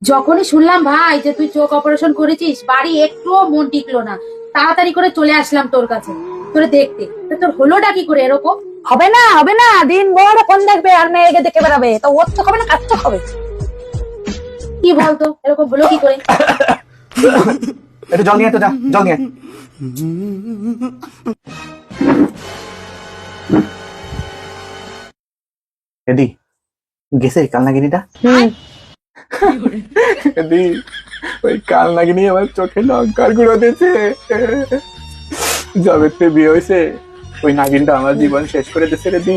যখনই শুনলাম ভাই যে তুই চোখ অপারেশন করেছিস, বাড়ি একটুও মন টিকলো না। তাড়াতাড়ি করে চলে আসলাম তোর কাছে তোরে দেখতে। তা তোর হলোটা কি করে এরকম? হবে না হবে না, দিন বড় ফোন দেখবে আর মেয়েকে দেখে বেড়াবে, তো ওর তো হবে না, কাজ তো হবে। কি বলতো এরকম হলো কি করে? একটু জল নিয়ে তো, যা জল নিয়ে। এদি গেছে কালনাগিনীটা। এদি ওই কালনাগিনী আমার চোখে লঙ্কার গুঁড়ো দিয়েছে। যবে থেকে বিয়ে হয়েছে ওই নাগিনটা আমার জীবন শেষ করে দিচ্ছে রে দি।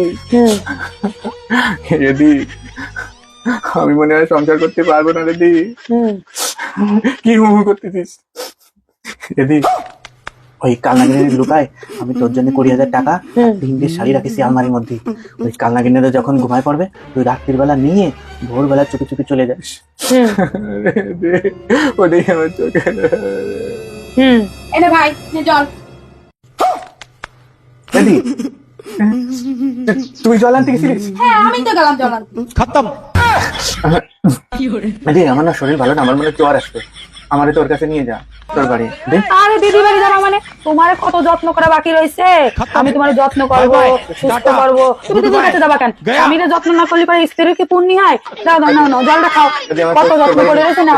এদি আমি মনে হয় সংসার করতে পারবো না রে দি। কি হুহু করতেছিস? এদি ওই কালনাগিনীর লুকায় আমি তোর জন্য 20,000 টাকা 3টে শাড়ি রাখিছি আলমারির মধ্যে। ওই কালনাগিনীরা যখন ঘুমায় পড়বে তুই রাত্রির বেলা নিয়ে ভোরবেলা চুপি চুপি চলে যাস। ওটাই আমার চোখে। এনে ভাই নে জল। এদি তুই জল আনতে গেছিলিস? হ্যাঁ আমি তো গেলাম জল আনতে। এদি আমার না শরীর ভালো না, আমার মনে জ্বর আসবে, আমারে তোর কাছে নিয়ে যা তোর বাড়ি দে। আরে দিদি বাড়ি যারা মানে তোমার কত যত্ন করা বাকি রয়েছে, আমি তোমার যত্ন করবো, সুস্থ করবো, তুমি দিদির কাছে যাবা কেন? স্বামীর যত্ন না করলে পরে স্ত্রীর কি পুণ্যি হয়? দাও দাও, নাও নাও জলটা খাও, যদি আমার কত কষ্ট যত্ন করে- করে রয়েছে না।